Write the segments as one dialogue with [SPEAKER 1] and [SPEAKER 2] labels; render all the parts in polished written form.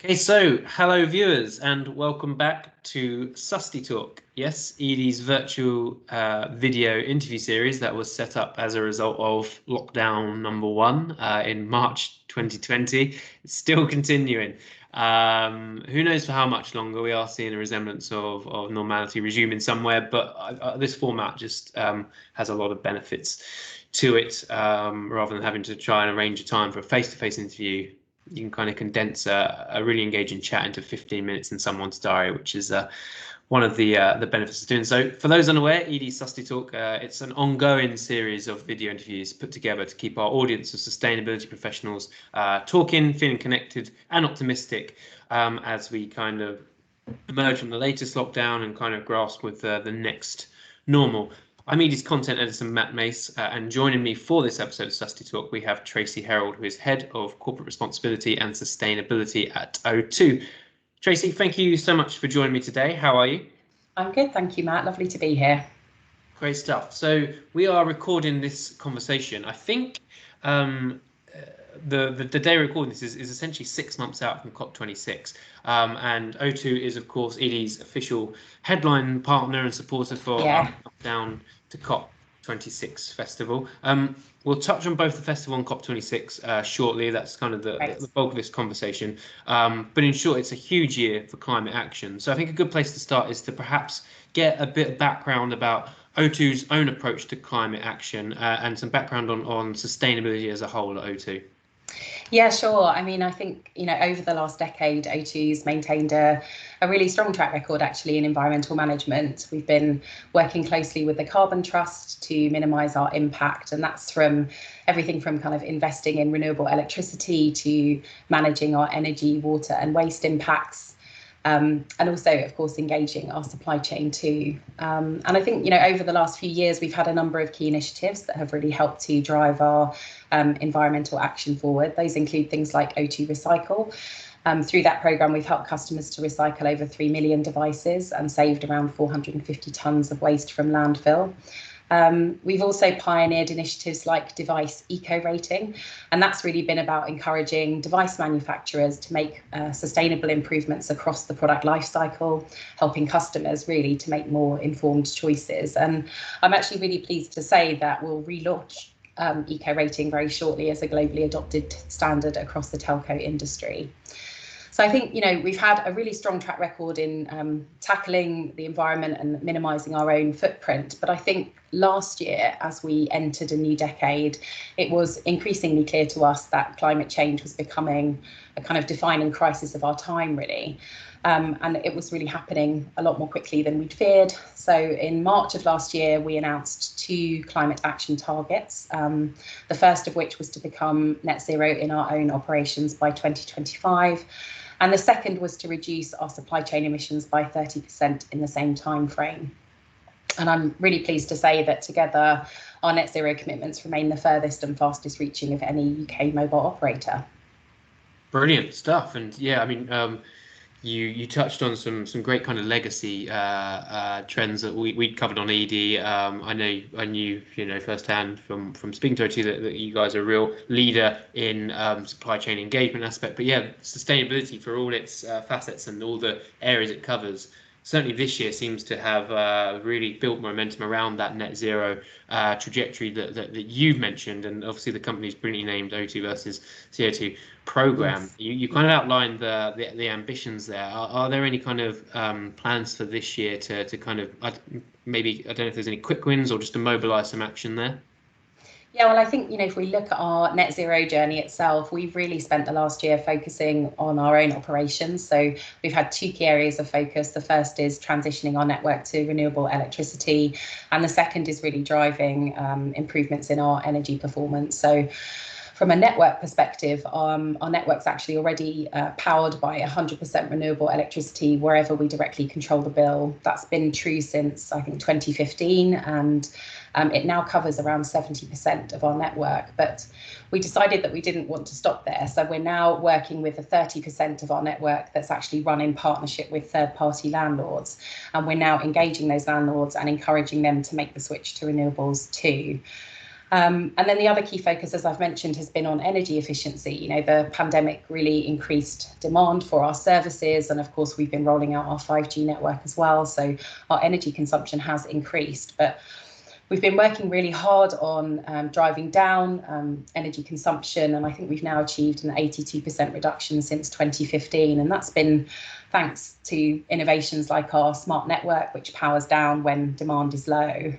[SPEAKER 1] Okay, so hello viewers and welcome back to SustyTalk. Yes, Edie's virtual video interview series that was set up as a result of lockdown number one in March 2020. It's still continuing. Who knows for how much longer? We are seeing a resemblance of normality resuming somewhere, but this format just has a lot of benefits to it rather than having to try and arrange a time for a face-to-face interview. You can kind of condense a really engaging chat into 15 minutes in someone's diary, which is one of the benefits of doing so. For those unaware, Edie's SustyTalk, it's an ongoing series of video interviews put together to keep our audience of sustainability professionals talking, feeling connected and optimistic as we kind of emerge from the latest lockdown and kind of grasp with the next normal. I'm Edie's content editor, Matt Mace, and joining me for this episode of SustyTalk, we have Tracey Herald, who is Head of Corporate Responsibility and Sustainability at O2. Tracey, thank you so much for joining me today. How are you?
[SPEAKER 2] I'm good, thank you, Matt. Lovely to be here.
[SPEAKER 1] Great stuff. So we are recording this conversation. I think the day we're recording this is essentially 6 months out from COP26, and O2 is of course Edie's official headline partner and supporter for our Down to COP26 festival. We'll touch on both the festival and COP26 shortly. That's kind of the bulk of this conversation. But in short, it's a huge year for climate action. So I think a good place to start is to perhaps get a bit of background about O2's own approach to climate action and some background on sustainability as a whole at O2.
[SPEAKER 2] Yeah, sure. I mean, I think, over the last decade, O2's maintained a really strong track record, actually, in environmental management. We've been working closely with the Carbon Trust to minimise our impact, and that's from everything from kind of investing in renewable electricity to managing our energy, water and waste impacts. And also, of course, engaging our supply chain too. And I think, over the last few years, we've had a number of key initiatives that have really helped to drive our environmental action forward. Those include things like O2 Recycle. Through that programme, we've helped customers to recycle over 3 million devices and saved around 450 tonnes of waste from landfill. We've also pioneered initiatives like device eco-rating, and that's really been about encouraging device manufacturers to make sustainable improvements across the product lifecycle, helping customers really to make more informed choices. And I'm actually really pleased to say that we'll relaunch eco-rating very shortly as a globally adopted standard across the telco industry. So I think, we've had a really strong track record in tackling the environment and minimising our own footprint. But I think last year, as we entered a new decade, it was increasingly clear to us that climate change was becoming a kind of defining crisis of our time, really. And it was really happening a lot more quickly than we'd feared. So in March of last year, we announced 2 climate action targets, the first of which was to become net zero in our own operations by 2025. And the second was to reduce our supply chain emissions by 30% in the same time frame. And I'm really pleased to say that together, our net zero commitments remain the furthest and fastest reaching of any UK mobile operator.
[SPEAKER 1] Brilliant stuff. And yeah, I mean, you touched on some great kind of legacy trends that we covered on ED. I knew firsthand from speaking to O2 that you guys are a real leader in supply chain engagement aspect. But yeah, sustainability for all its facets and all the areas it covers. Certainly this year seems to have really built momentum around that net zero trajectory that you've mentioned, and obviously the company's brilliantly named O2 versus CO2 program. Yes. You kind of outlined the ambitions there. Are there any kind of plans for this year to kind of maybe, I don't know if there's any quick wins or just to mobilise some action there?
[SPEAKER 2] Yeah, well, I think, if we look at our net zero journey itself, we've really spent the last year focusing on our own operations. So we've had 2 key areas of focus. The first is transitioning our network to renewable electricity, and the second is really driving improvements in our energy performance. So from a network perspective, our network's actually already powered by 100% renewable electricity wherever we directly control the bill. That's been true since, I think, 2015, and it now covers around 70% of our network. But we decided that we didn't want to stop there. So we're now working with the 30% of our network that's actually run in partnership with third-party landlords. And we're now engaging those landlords and encouraging them to make the switch to renewables too. And then the other key focus, as I've mentioned, has been on energy efficiency. You know, the pandemic really increased demand for our services. And of course, we've been rolling out our 5G network as well. So our energy consumption has increased. But we've been working really hard on driving down energy consumption. And I think we've now achieved an 82% reduction since 2015. And that's been thanks to innovations like our smart network, which powers down when demand is low.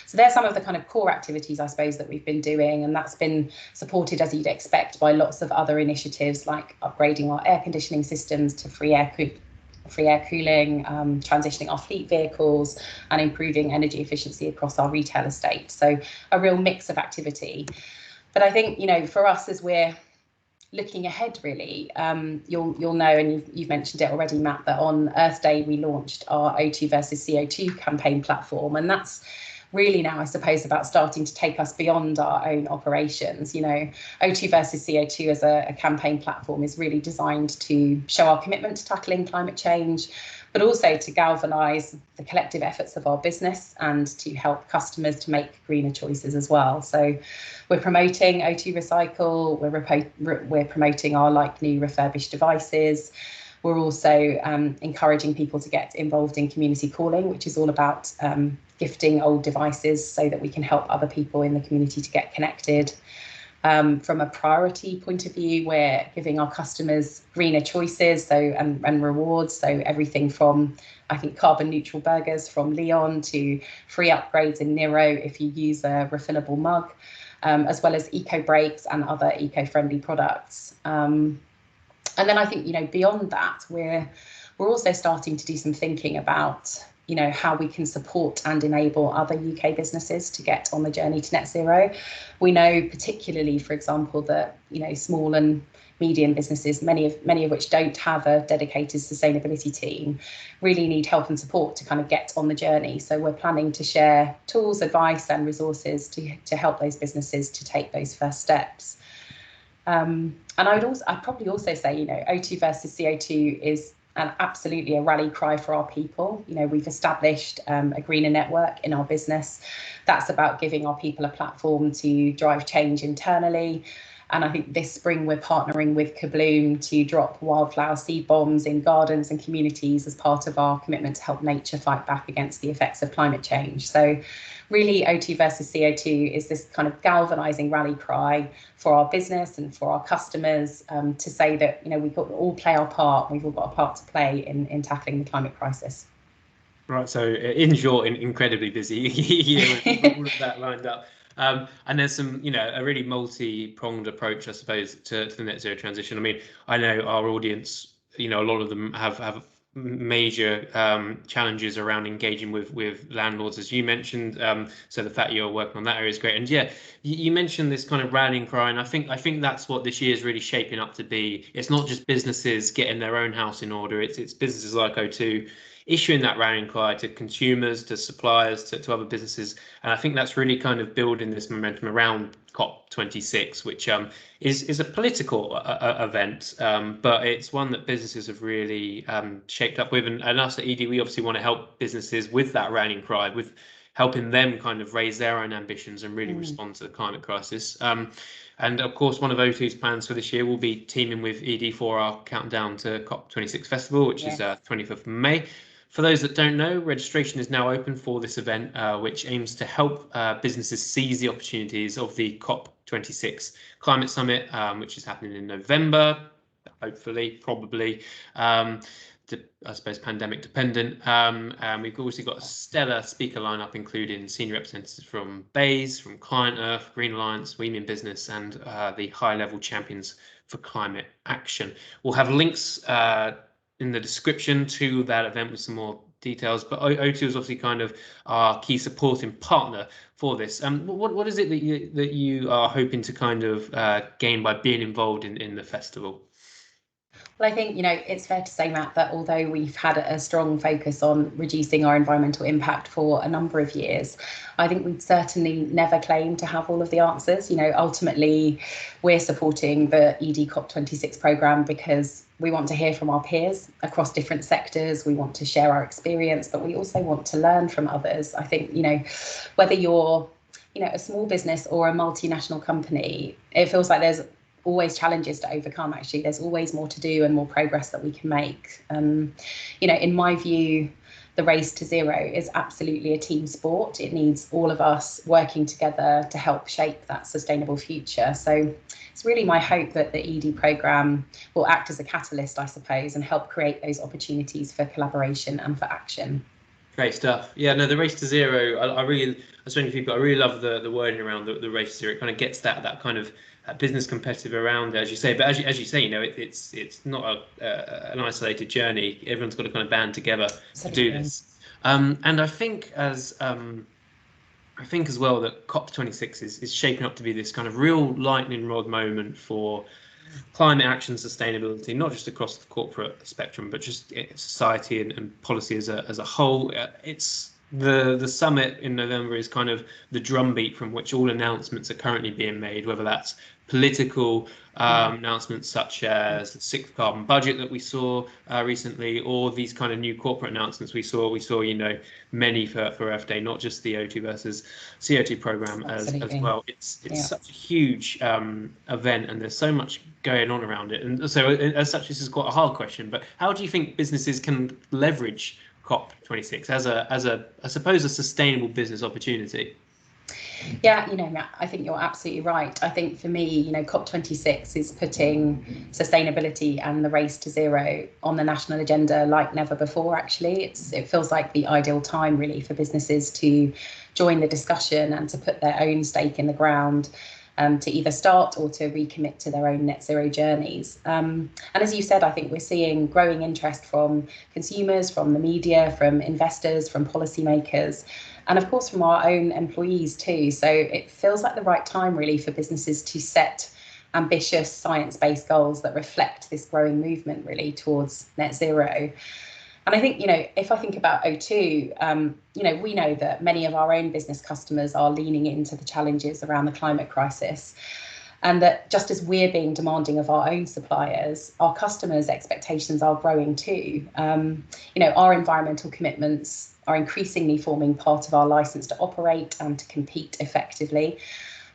[SPEAKER 2] So they're some of the kind of core activities, I suppose, that we've been doing. And that's been supported, as you'd expect, by lots of other initiatives like upgrading our air conditioning systems to free air cooling, transitioning our fleet vehicles and improving energy efficiency across our retail estate. So a real mix of activity. But I think, you know, for us, as we're looking ahead, really, you'll know, and you've mentioned it already, Matt, that on Earth Day we launched our O2 versus CO2 campaign platform, and that's really now, I suppose, about starting to take us beyond our own operations. You know, O2 versus CO2 as a campaign platform is really designed to show our commitment to tackling climate change, but also to galvanise the collective efforts of our business and to help customers to make greener choices as well. So we're promoting O2 Recycle, we're promoting our like new refurbished devices. We're also encouraging people to get involved in community calling, which is all about gifting old devices so that we can help other people in the community to get connected. From a priority point of view, we're giving our customers greener choices and rewards. So everything from, I think, carbon neutral burgers from Leon to free upgrades in Nero if you use a refillable mug, as well as eco brakes and other eco-friendly products. And then I think, you know, beyond that, we're also starting to do some thinking about, you know, how we can support and enable other UK businesses to get on the journey to net zero. We know particularly, for example, that, you know, small and medium businesses, many of which don't have a dedicated sustainability team, really need help and support to kind of get on the journey. So we're planning to share tools, advice and resources to help those businesses to take those first steps. And I'd probably also say, you know, O2 versus CO2 is absolutely a rally cry for our people. You know, we've established a greener network in our business. That's about giving our people a platform to drive change internally. And I think this spring we're partnering with Kabloom to drop wildflower seed bombs in gardens and communities as part of our commitment to help nature fight back against the effects of climate change. So really, O2 versus CO2 is this kind of galvanizing rally cry for our business and for our customers, to say that, you know, we've got to all play our part. We've all got a part to play in tackling the climate crisis.
[SPEAKER 1] Right, so in short, incredibly busy year with all of that lined up. And there's some, you know, a really multi-pronged approach, I suppose, to the net zero transition. I mean, I know our audience, you know, a lot of them have major challenges around engaging with landlords, as you mentioned. So the fact you're working on that area is great. And yeah, you mentioned this kind of rallying cry, and I think that's what this year is really shaping up to be. It's not just businesses getting their own house in order. It's businesses like O2 issuing that rallying cry to consumers, to suppliers, to other businesses. And I think that's really kind of building this momentum around COP26, which is a political event, but it's one that businesses have really shaped up with. And us at Edie, we obviously want to help businesses with that rallying cry, with helping them kind of raise their own ambitions and really respond to the climate crisis. And of course, one of O2's plans for this year will be teaming with Edie for our countdown to COP26 festival, which is 25th of May. For those that don't know, registration is now open for this event, which aims to help businesses seize the opportunities of the COP26 Climate Summit, which is happening in November, hopefully, probably. I suppose pandemic dependent. And we've also got a stellar speaker lineup, including senior representatives from BAYS, from Client Earth, Green Alliance, We Mean Business, and the high-level champions for climate action. We'll have links in the description to that event with some more details, but O2 is obviously kind of our key supporting partner for this. What is it that you are hoping to kind of gain by being involved in the festival?
[SPEAKER 2] Well, I think, you know, it's fair to say, Matt, that although we've had a strong focus on reducing our environmental impact for a number of years, I think we'd certainly never claim to have all of the answers. You know, ultimately, we're supporting the ED COP26 programme because we want to hear from our peers across different sectors. We want to share our experience, but we also want to learn from others. I think, you know, whether you're a small business or a multinational company, it feels like there's always challenges to overcome. Actually, there's always more to do and more progress that we can make. In my view, the race to zero is absolutely a team sport. It needs all of us working together to help shape that sustainable future. So it's really my hope that the EDie programme will act as a catalyst, I suppose, and help create those opportunities for collaboration and for action.
[SPEAKER 1] Great stuff. Yeah, no, the race to zero, I really love the wording around the race to zero. It kind of gets that kind of business competitive around it, as you say. But as you say, it's not an isolated journey. Everyone's got to kind of band together to do this. And I think as well that COP26 is shaping up to be this kind of real lightning rod moment for climate action sustainability, not just across the corporate spectrum, but just society and policy as a whole. It's the summit in November is kind of the drumbeat from which all announcements are currently being made, whether that's political announcements such as the sixth carbon budget that we saw recently, or these kind of new corporate announcements we saw, many for Earth Day, not just the O2 versus CO2 program as well. It's such a huge event, and there's so much going on around it. And so as such, this is quite a hard question, but how do you think businesses can leverage COP26 as I suppose a sustainable business opportunity?
[SPEAKER 2] Yeah, Matt, I think you're absolutely right. I think for me, COP26 is putting sustainability and the race to zero on the national agenda like never before, actually. It feels like the ideal time, really, for businesses to join the discussion and to put their own stake in the ground, to either start or to recommit to their own net zero journeys. And as you said, I think we're seeing growing interest from consumers, from the media, from investors, from policymakers, and of course from our own employees too. So it feels like the right time, really, for businesses to set ambitious science-based goals that reflect this growing movement, really, towards net zero. And I think, if I think about O2, we know that many of our own business customers are leaning into the challenges around the climate crisis. And that just as we're being demanding of our own suppliers, our customers' expectations are growing too. Our environmental commitments are increasingly forming part of our license to operate and to compete effectively.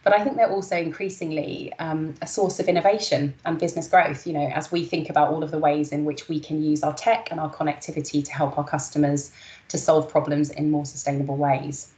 [SPEAKER 2] But I think they're also increasingly a source of innovation and business growth, as we think about all of the ways in which we can use our tech and our connectivity to help our customers to solve problems in more sustainable ways.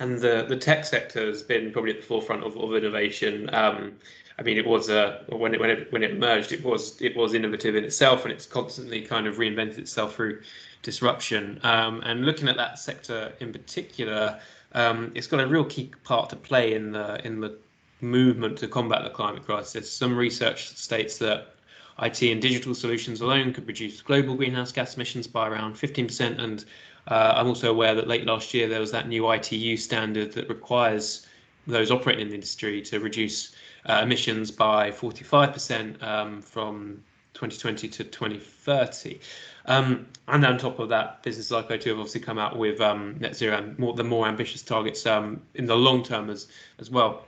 [SPEAKER 1] And the tech sector has been probably at the forefront of innovation. It was when it emerged, it was innovative in itself, and it's constantly kind of reinvented itself through disruption. And looking at that sector in particular, it's got a real key part to play in the movement to combat the climate crisis. Some research states that IT and digital solutions alone could reduce global greenhouse gas emissions by around 15%. And I'm also aware that late last year there was that new ITU standard that requires those operating in the industry to reduce emissions by 45% from 2020 to 2030. And on top of that, businesses like O2 have obviously come out with net zero and the more ambitious targets in the long term as well.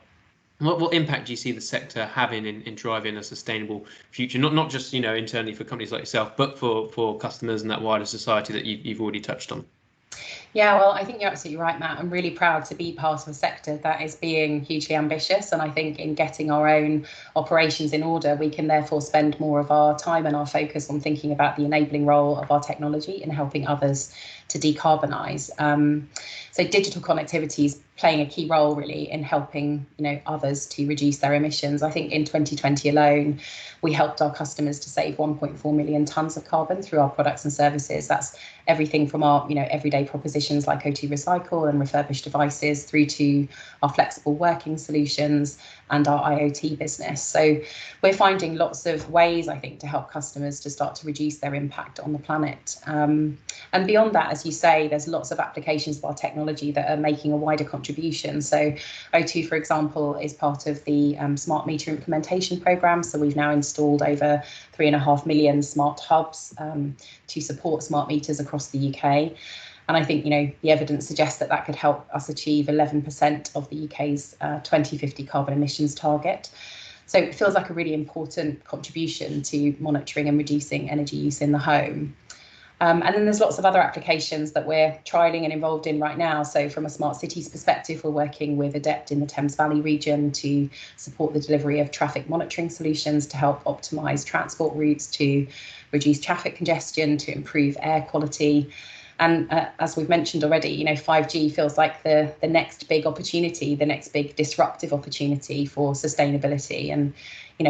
[SPEAKER 1] What impact do you see the sector having in driving a sustainable future, not just internally for companies like yourself, but for customers and that wider society that you've already touched on?
[SPEAKER 2] Yeah, well, I think you're absolutely right, Matt. I'm really proud to be part of a sector that is being hugely ambitious. And I think in getting our own operations in order, we can therefore spend more of our time and our focus on thinking about the enabling role of our technology in helping others to decarbonise. So digital connectivity is playing a key role, really, in helping others to reduce their emissions. I think in 2020 alone, we helped our customers to save 1.4 million tonnes of carbon through our products and services. That's everything from our everyday propositions like O2 Recycle and refurbished devices through to our flexible working solutions and our IoT business. So we're finding lots of ways, I think, to help customers to start to reduce their impact on the planet. And beyond that, as you say, there's lots of applications of our technology that are making a wider contribution. So O2, for example, is part of the smart meter implementation programme. So we've now installed over 3.5 million smart hubs to support smart meters across the UK. And I think, the evidence suggests that could help us achieve 11% of the UK's 2050 carbon emissions target. So it feels like a really important contribution to monitoring and reducing energy use in the home. And then there's lots of other applications that we're trialling and involved in right now. So from a smart cities perspective, we're working with Adept in the Thames Valley region to support the delivery of traffic monitoring solutions to help optimise transport routes, to reduce traffic congestion, to improve air quality. And as we've mentioned already, 5G feels like the next big opportunity, the next big disruptive opportunity for sustainability. And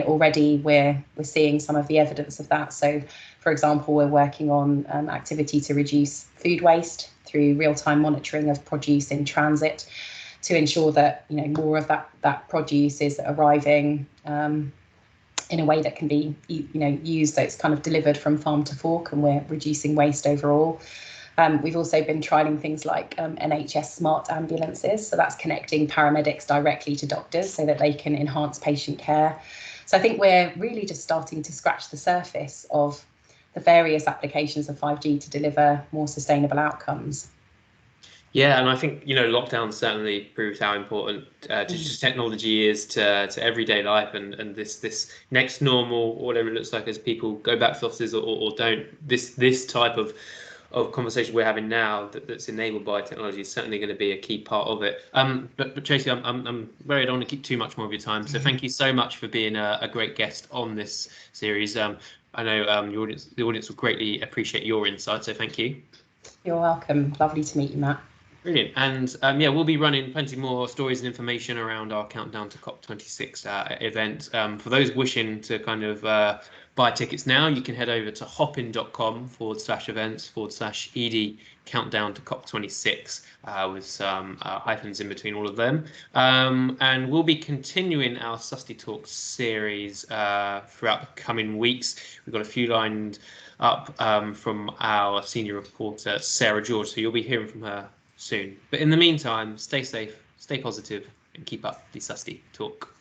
[SPEAKER 2] already we're seeing some of the evidence of that. So, for example, we're working on activity to reduce food waste through real-time monitoring of produce in transit to ensure that more of that produce is arriving in a way that can be used, so it's kind of delivered from farm to fork, and we're reducing waste overall. We've also been trialling things like NHS smart ambulances, so that's connecting paramedics directly to doctors so that they can enhance patient care. So I think we're really just starting to scratch the surface of the various applications of 5G to deliver more sustainable outcomes.
[SPEAKER 1] Yeah, and I think lockdown certainly proved how important digital technology is to everyday life, and this next normal, whatever it looks like, as people go back to offices or don't. This type of conversation we're having now that's enabled by technology is certainly going to be a key part of it. But Tracey, I'm worried I don't want to keep too much more of your time. So thank you so much for being a great guest on this series. I know the audience will greatly appreciate your insight. So thank you.
[SPEAKER 2] You're welcome. Lovely to meet you, Matt.
[SPEAKER 1] Brilliant. And yeah, we'll be running plenty more stories and information around our countdown to COP26 event. For those wishing to kind of buy tickets now, you can head over to hopin.com/events/edie countdown to COP26 with some hyphens in between all of them. And we'll be continuing our SustyTalk series throughout the coming weeks. We've got a few lined up from our senior reporter, Sarah George, so you'll be hearing from her soon. But in the meantime, stay safe, stay positive, and keep up the Susty Talk.